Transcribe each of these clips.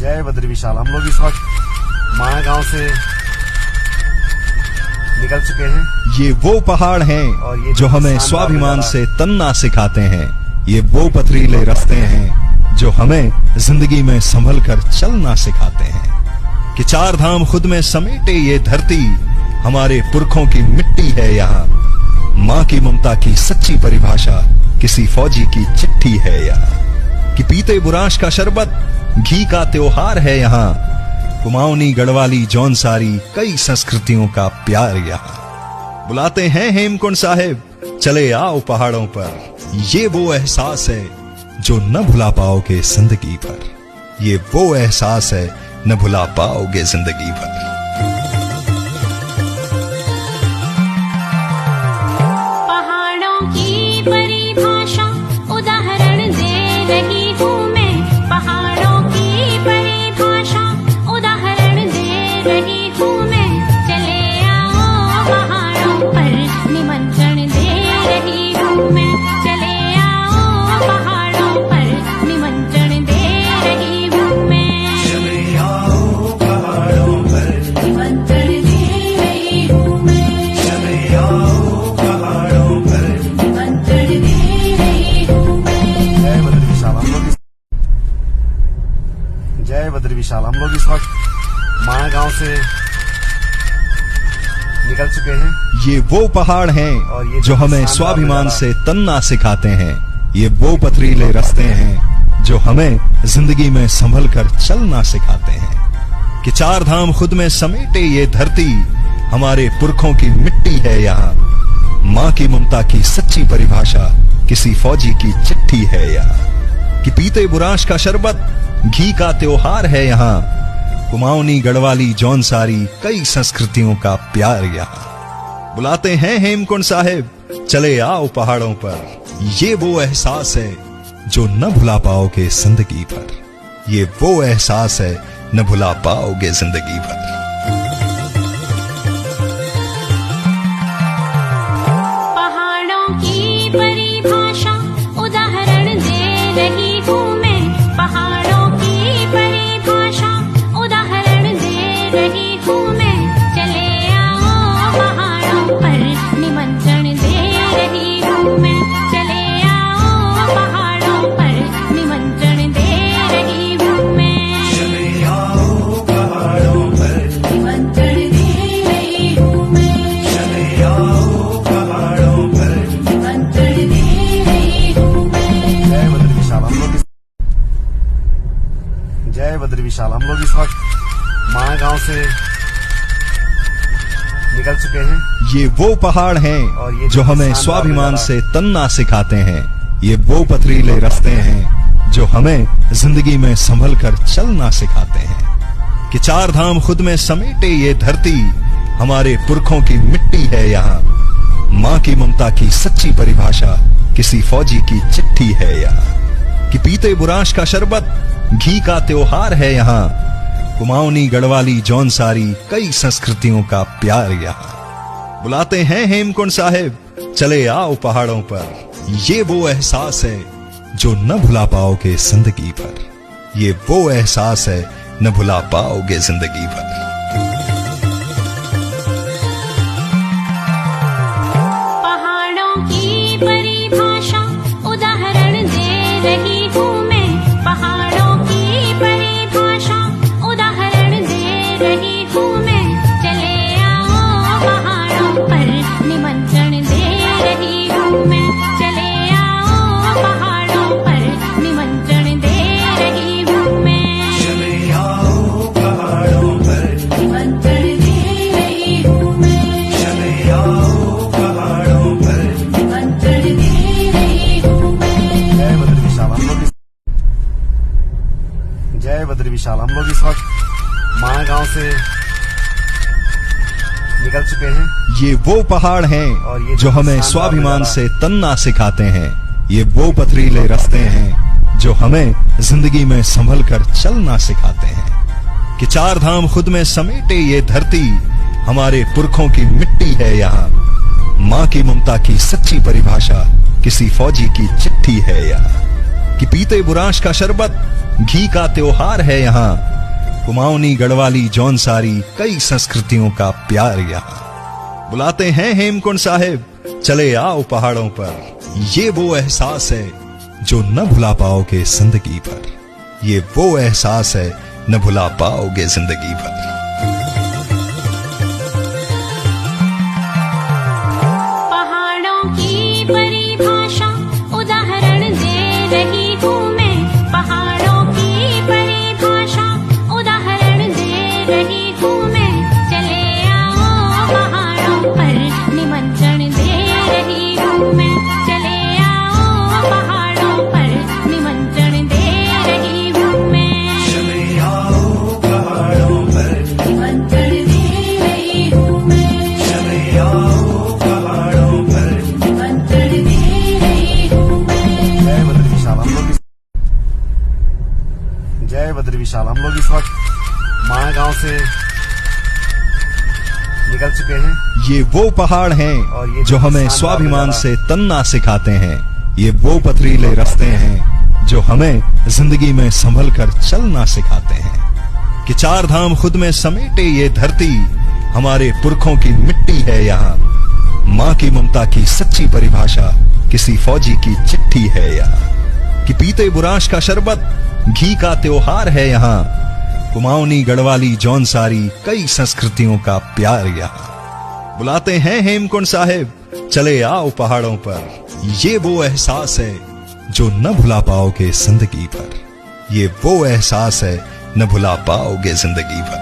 जय बद्री विशाल। हम लोग इस वक्त माया गांव से निकल चुके हैं। ये वो पहाड़ हैं जो हमें स्वाभिमान से तन्ना सिखाते हैं। ये वो पथरीले रास्ते हैं जो हमें जिंदगी में संभल कर चलना सिखाते हैं कि चार धाम खुद में समेटे ये धरती हमारे पुरखों की मिट्टी है यहाँ। माँ की ममता की सच्ची परिभाषा किसी फौजी की चिट्ठी है यहाँ। कि पीते बुराश का शरबत घी का त्योहार है यहाँ। कुमाऊनी गढ़वाली जौनसारी कई संस्कृतियों का प्यार यहाँ। बुलाते हैं हेमकुंड साहिब, चले आओ पहाड़ों पर। ये वो एहसास है जो न भुला पाओगे जिंदगी भर। ये वो एहसास है न भुला पाओगे जिंदगी भर। पहाड़ों की परिभाषा उदाहरण दे रही हूँ मैं। पहाड़ों की परिभाषा उदाहरण दे रही हूँ मैं। चले आओ पहाड़ों पर निमंत्रण दे रही हूँ मैं। चले आओ पहाड़ों पर निमंत्रण दे रही हूँ मैं। चले आओ पहाड़ों पर निमंत्रण दे रही हूँ मैं। चले आओ पहाड़ों पर निमंत्रण दे रही हूँ मैं। जय बद्री विशाल। जय बद्री विशाल। हम लोग इस वक्त माया गांव से निकल चुके हैं। ये वो पहाड़ हैं जो हमें स्वाभिमान से तन्ना सिखाते हैं। ये वो पथरीले रास्ते हैं जो हमें जिंदगी में संभल कर चलना सिखाते हैं कि चार धाम खुद में समेटे ये धरती हमारे पुरखों की मिट्टी है यहाँ। माँ की ममता की सच्ची परिभाषा किसी फौजी की चिट्ठी है यहाँ। कि पीते बुराश का शरबत घी का त्योहार है यहाँ। कुमाऊनी गढ़वाली जौनसारी कई संस्कृतियों का प्यार यहाँ। बुलाते हैं हेमकुंड साहिब, चले आओ पहाड़ों पर। ये वो एहसास है जो न भुला पाओगे जिंदगी भर। ये वो एहसास है न भुला पाओगे जिंदगी भर। पहाड़ों की परिभाषा उदाहरण दे रही हूँ मैं। पहाड़ों की परिभाषा उदाहरण दे रही हूँ मैं। चले आओ पहाड़ों पर निमंत्रण दे रही हूँ मैं। चले आओ पहाड़ों पर निमंत्रण दे रही हूँ मैं। चले आओ पहाड़ों पर निमंत्रण दे रही हूँ मैं। चले आओ पहाड़ों पर निमंत्रण दे रही हूँ मैं। जय बद्री विशाल। जय बद्री विशाल। हम लोग इस वक्त माया गांव से निकल चुके हैं। ये वो पहाड़ हैं जो हमें स्वाभिमान से तन्ना सिखाते हैं। ये वो पथरीले रास्ते हैं जो हमें जिंदगी में संभल कर चलना सिखाते हैं कि चार धाम खुद में समेटे ये धरती हमारे पुरखों की मिट्टी है यहाँ। माँ की ममता की सच्ची परिभाषा किसी फौजी की चिट्ठी है यहाँ। कि पीते बुराश का शरबत घी का त्योहार है यहाँ। कुमाऊनी गढ़वाली जौनसारी कई संस्कृतियों का प्यार यहाँ। बुलाते हैं हेमकुंड साहिब, चले आओ पहाड़ों पर। ये वो एहसास है जो न भुला पाओगे जिंदगी भर। ये वो एहसास है न भुला पाओगे जिंदगी भर। पहाड़ों की परिभाषा उदाहरण दे रही हूँ मैं। पहाड़ों की परिभाषा उदाहरण दे रही हूँ मैं। चले आओ पहाड़ों पर निमंत्रण दे रही हूँ मैं। चले आओ पहाड़ों पर निमंत्रण दे रही हूँ मैं। चले आओ पहाड़ों पर निमंत्रण दे रही हूँ मैं। चले आओ पहाड़ों पर निमंत्रण दे रही हूँ मैं। जय बद्री विशाल। जय बद्री विशाल। हम लोग इस वक्त माया गांव से निकल चुके हैं। ये वो पहाड़ हैं जो हमें स्वाभिमान से तन्ना सिखाते हैं। ये वो पथरीले रास्ते हैं जो हमें जिंदगी में संभल कर चलना सिखाते हैं कि चार धाम खुद में समेटे ये धरती हमारे पुरखों की मिट्टी है यहाँ। माँ की ममता की सच्ची परिभाषा किसी फौजी की चिट्ठी है यहाँ। कि पीते बुराश का शरबत घी का त्योहार है यहाँ, कुमाऊनी गढ़वाली जौनसारी कई संस्कृतियों का प्यार यहाँ। बुलाते हैं हेमकुंड साहिब, चले आओ पहाड़ों पर, ये वो एहसास है जो न भुला पाओगे जिंदगी भर। ये वो एहसास है न भुला पाओगे जिंदगी भर। पहाड़ों की परिभाषा उदाहरण दे रही हूँ मैं। पहाड़ों की परिभाषा उदाहरण दे रही हूँ मैं। चले आओ पहाड़ों पर, निमंत्रण दे रही हूँ मैं। चले आओ पहाड़ों पर, निमंत्रण दे रही हूँ मैं। चले आओ पहाड़ों पर, निमंत्रण दे रही हूँ मैं। चले आओ पहाड़ों पर, निमंत्रण दे रही हूँ मैं। जय बद्र विशाल। जय बद्र विशाल। हम लोग इस वक्त माया गांव से निकल चुके हैं। ये वो पहाड़ हैं जो हमें स्वाभिमान से तन्ना सिखाते हैं। ये वो पथरीले रास्ते हैं जो हमें जिंदगी में संभल कर चलना सिखाते हैं। कि चार धाम खुद में समेटे ये धरती, हमारे पुरखों की मिट्टी है यहाँ। माँ की ममता की सच्ची परिभाषा किसी फौजी की चिट्ठी है यहाँ। कि पीते बुराश का शरबत, घी का त्योहार है यहाँ। कुमाऊनी गढ़वाली जौनसारी कई संस्कृतियों का प्यार यहाँ। बुलाते हैं हेमकुंड साहिब, चले आओ पहाड़ों पर, ये वो एहसास है जो न भुला पाओगे जिंदगी भर। ये वो एहसास है न भुला पाओगे जिंदगी भर।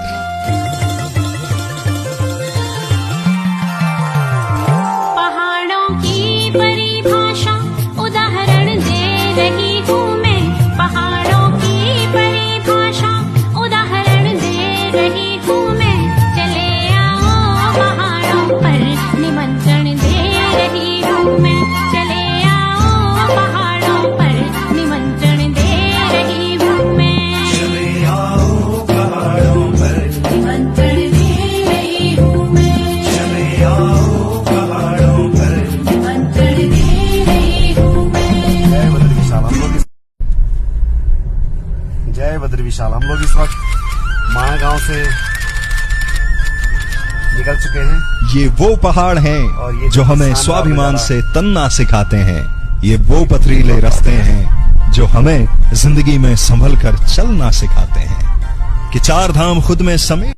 पहाड़ों की परिभाषा उदाहरण दे रही हूँ मैं। पहाड़ों की परिभाषा उदाहरण दे रही हूँ मैं। चले आओ पहाड़ों पर, निमंत्रण दे रही हूँ मैं। चले आओ पहाड़ों पर, निमंत्रण दे रही हूँ मैं। चले आओ पहाड़ों पर, निमंत्रण दे रही हूँ मैं। चले आओ पहाड़ों पर, निमंत्रण दे रही हूँ मैं। जय बद्र विशाल। जय बद्र विशाल। हम लोग इस वक्त माया गांव से निकल चुके हैं। ये वो पहाड़ हैं जो हमें स्वाभिमान से तन्ना सिखाते हैं। ये वो पथरीले रास्ते हैं जो हमें जिंदगी में संभल कर चलना सिखाते हैं। कि चार धाम खुद में समेट